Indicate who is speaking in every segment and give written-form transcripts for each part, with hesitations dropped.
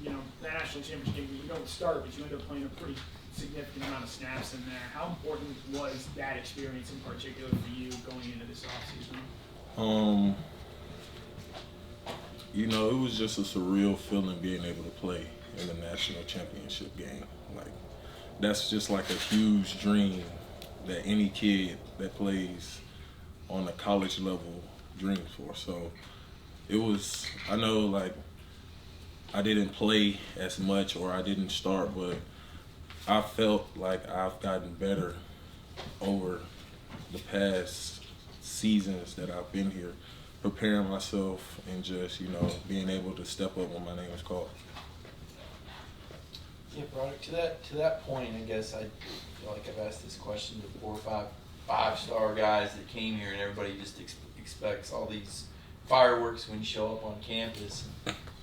Speaker 1: Broderick, that national championship game, you don't start, but you end up playing a pretty significant amount of snaps in there. How important was that experience in particular for you going into this offseason?
Speaker 2: It was just a surreal feeling being able to play in the national championship game. Like, that's just like a huge dream that any kid that plays on a college level dreams for. So it was, I know, like, I didn't play as much or I didn't start, but I felt like I've gotten better over the past seasons that I've been here, preparing myself and just, being able to step up when my name is called.
Speaker 3: Yeah, Broderick, to that point, I guess I feel like I've asked this question to 4 or 5 five-star guys that came here, and everybody just expects all these fireworks when you show up on campus.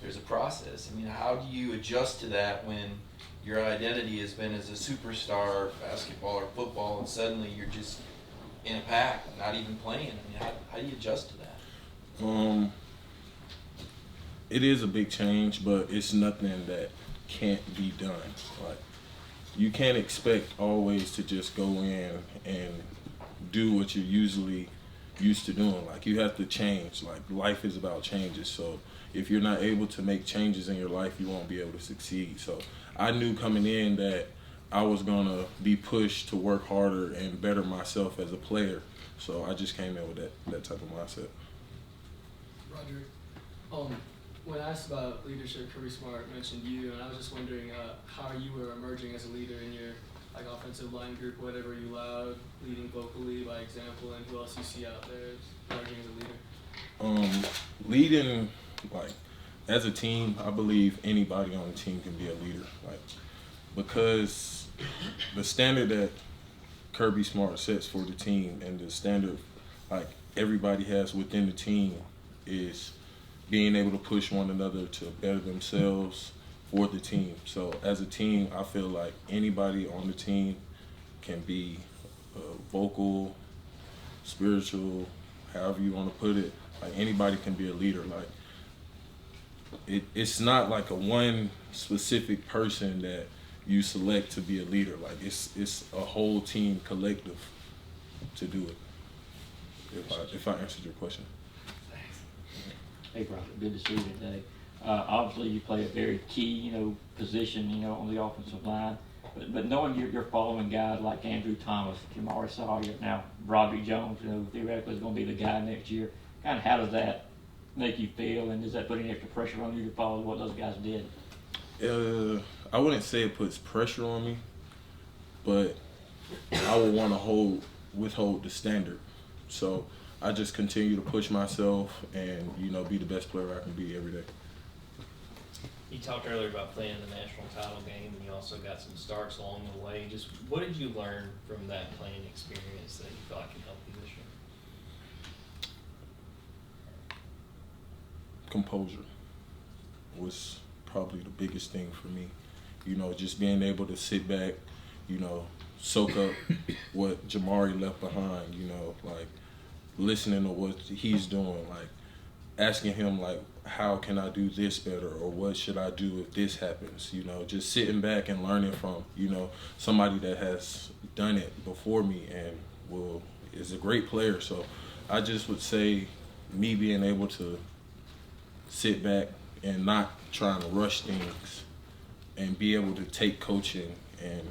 Speaker 3: There's a process. I mean, how do you adjust to that when your identity has been as a superstar, basketball or football, and suddenly you're just in a pack, not even playing? I mean, how do you adjust to that?
Speaker 2: It is a big change, but it's nothing that can't be done. Like, you can't expect always to just go in and do what you're usually used to doing. Like, you have to change. Like, life is about changes. So if you're not able to make changes in your life, you won't be able to succeed. So I knew coming in that I was gonna be pushed to work harder and better myself as a player. So I just came in with that type of mindset.
Speaker 4: Broderick, when asked about leadership, Kirby Smart mentioned you, and I was just wondering how you were emerging as a leader in your offensive line group, whatever you allowed, leading vocally by example, and who else you see out there emerging as a leader?
Speaker 2: Leading, like, as a team, I believe anybody on the team can be a leader. Like, because the standard that Kirby Smart sets for the team and the standard, like, everybody has within the team is being able to push one another to better themselves for the team. So as a team, I feel like anybody on the team can be vocal, spiritual, however you want to put it. Like, anybody can be a leader. Like, it's not like a one specific person that you select to be a leader. Like, it's a whole team collective to do it. If I answered your question.
Speaker 5: Hey, Broderick, good to see you today. Obviously, you play a very key, position, on the offensive line. But knowing you're following guys like Andrew Thomas, Jamari Sawyer, now Broderick Jones, theoretically is going to be the guy next year. Kind of how does that make you feel, and does that put any extra pressure on you to follow what those guys did?
Speaker 2: I wouldn't say it puts pressure on me, but I would want to withhold the standard. So I just continue to push myself and, be the best player I can be every day.
Speaker 6: You talked earlier about playing in the national title game, and you also got some starts along the way. Just what did you learn from that playing experience that you feel like can help you this year?
Speaker 2: Composure was probably the biggest thing for me. Just being able to sit back, soak up what Jamari left behind, like, listening to what he's doing, like, asking him, like, how can I do this better, or what should I do if this happens, just sitting back and learning from, somebody that has done it before me and is a great player. So I just would say me being able to sit back and not trying to rush things and be able to take coaching and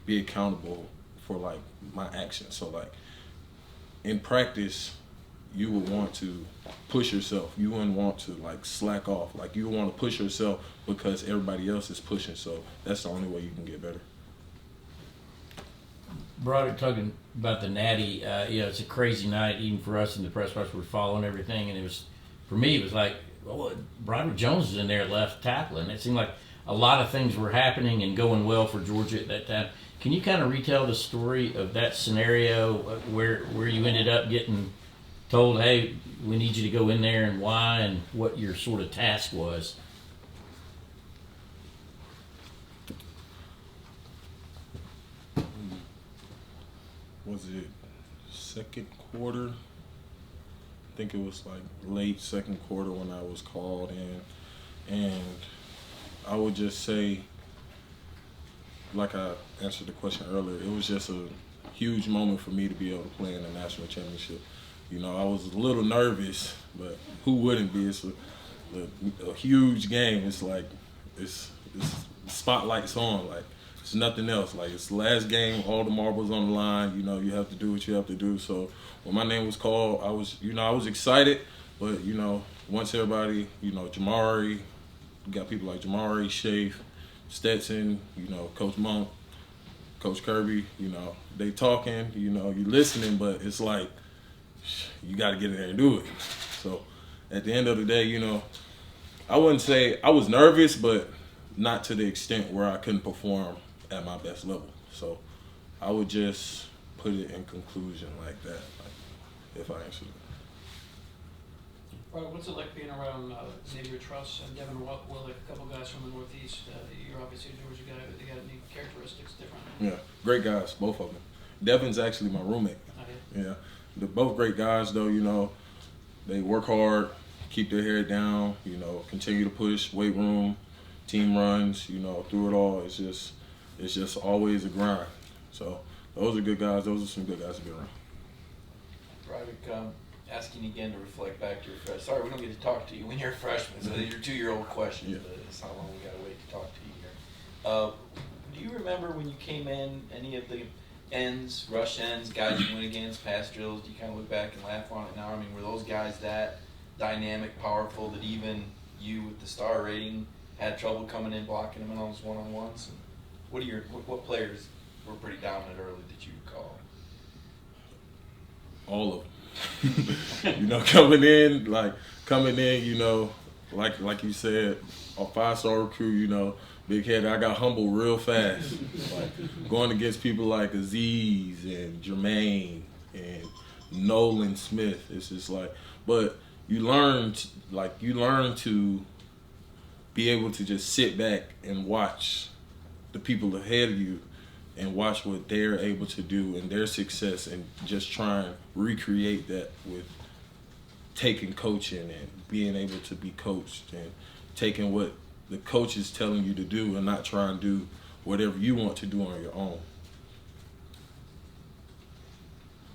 Speaker 2: be accountable for, like, my actions. So, like, in practice, you would want to push yourself. You wouldn't want to, like, slack off. Like, you want to push yourself because everybody else is pushing. So that's the only way you can get better.
Speaker 7: Broderick, talking about the Natty, it's a crazy night even for us in the press box. We're following everything, and for me, it was like, Broderick Jones is in there left tackling. It seemed like a lot of things were happening and going well for Georgia at that time. Can you kind of retell the story of that scenario where you ended up getting told, hey, we need you to go in there, and why, and what your sort of task was?
Speaker 2: Was it second quarter? I think it was like late second quarter when I was called in, and I would just say, like I answered the question earlier, it was just a huge moment for me to be able to play in the national championship. You know, I was a little nervous, but who wouldn't be? It's a huge game. It's like, it's spotlight's on. Like, it's nothing else. Like, it's the last game, all the marbles on the line. You know, you have to do what you have to do. So when my name was called, I was excited. But, you know, once everybody, you know, Jamari, you got people like Jamari, Shafe, Stetson, you know, Coach Monk, Coach Kirby, you know, they talking, you know, you listening, but it's like, you got to get in there and do it. So at the end of the day, you know, I wouldn't say I was nervous, but not to the extent where I couldn't perform at my best level. So I would just put it in conclusion like that, like, if I answered it.
Speaker 8: Right, what's it like being around Xavier, Truss, and Devon Willick, a couple guys from the Northeast? You're obviously a Georgia guy, but they got any characteristics different?
Speaker 2: Yeah, great guys, both of them. Devon's actually my roommate. Yeah, they're both great guys though. You know, they work hard, keep their head down. You know, continue to push, weight room, team runs. You know, through it all, it's just always a grind. So those are good guys. Those are some good guys to be around.
Speaker 3: Broderick, asking again to reflect back to your freshman. Sorry, we don't get to talk to you when you're a freshman, so these are 2-year-old questions,
Speaker 2: Yeah.
Speaker 3: but it's how long we gotta wait to talk to you here. Do you remember when you came in, any of the ends, rush ends, guys you went against, past drills, do you kind of look back and laugh on it now? I mean, were those guys that dynamic, powerful, that even you with the star rating had trouble coming in, blocking them in on those one-on-ones? And what players were pretty dominant early that you recall?
Speaker 2: All of them. You know, coming in, you know, like you said, a 5-star recruit, you know, big head. I got humbled real fast. Like going against people like Aziz and Jermaine and Nolan Smith. It's just like, but you learn to be able to just sit back and watch the people ahead of you and watch what they're able to do and their success, and just try and recreate that with taking coaching and being able to be coached and taking what the coach is telling you to do and not try and do whatever you want to do on your own.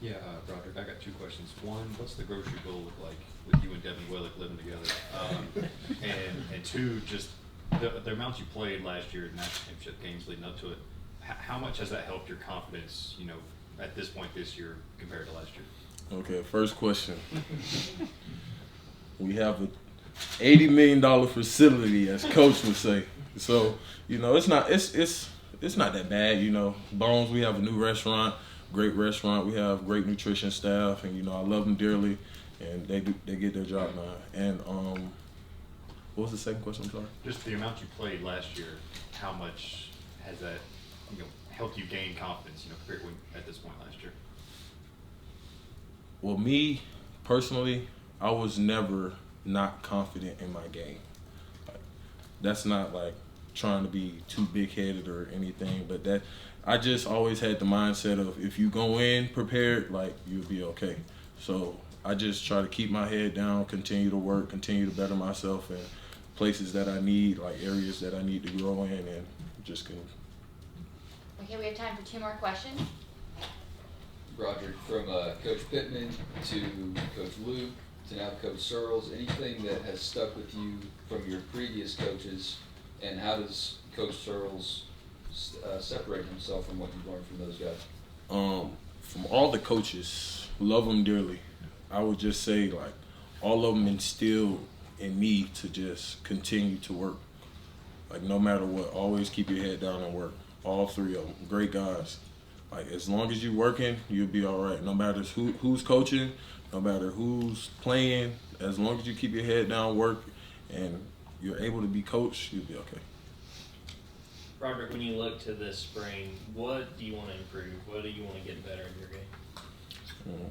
Speaker 9: Yeah, Broderick, I got 2 questions. One, what's the grocery bill look like with you and Devon Willick living together? And 2, just the amounts you played last year in national championship games leading up to it, how much has that helped your confidence, you know, at this point this year compared to last year?
Speaker 2: Okay, first question. We have a $80 million facility, as Coach would say. So, you know, it's not that bad. You know, Bones, we have a new restaurant, great restaurant. We have great nutrition staff, and you know, I love them dearly, and they get their job done. And what was the second question? I'm sorry.
Speaker 9: Just the amount you played last year. How much has that, you know, helped you gain confidence, you know, compared to at this point last year?
Speaker 2: Well, me personally, I was never not confident in my game. Like, that's not like trying to be too big-headed or anything, but that I just always had the mindset of if you go in prepared, like, you'll be okay. So I just try to keep my head down, continue to work, continue to better myself in places that I need, like areas that I need to grow in, and just can.
Speaker 10: Okay, we have time for 2 more questions.
Speaker 11: Broderick, from Coach Pittman to Coach Luke to now Coach Searles, anything that has stuck with you from your previous coaches, and how does Coach Searles separate himself from what you've learned from those guys?
Speaker 2: From all the coaches, love them dearly. I would just say, like, all of them instilled in me to just continue to work. Like, no matter what, always keep your head down and work. All 3 of them, great guys. Like, as long as you're working, you'll be all right. No matter who's coaching, no matter who's playing, as long as you keep your head down, work, and you're able to be coached, you'll be okay.
Speaker 6: Broderick, when you look to this spring, what do you want to improve? What do you want to get better in your game?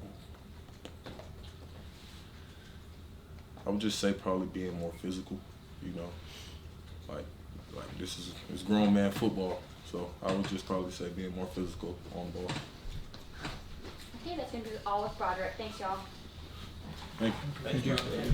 Speaker 2: I would just say probably being more physical, you know. Like this is grown man football. So I would just probably say being more physical on the ball.
Speaker 10: Okay, that's going to be all with Broderick. Thanks, y'all.
Speaker 2: Thank you.
Speaker 1: Thank you.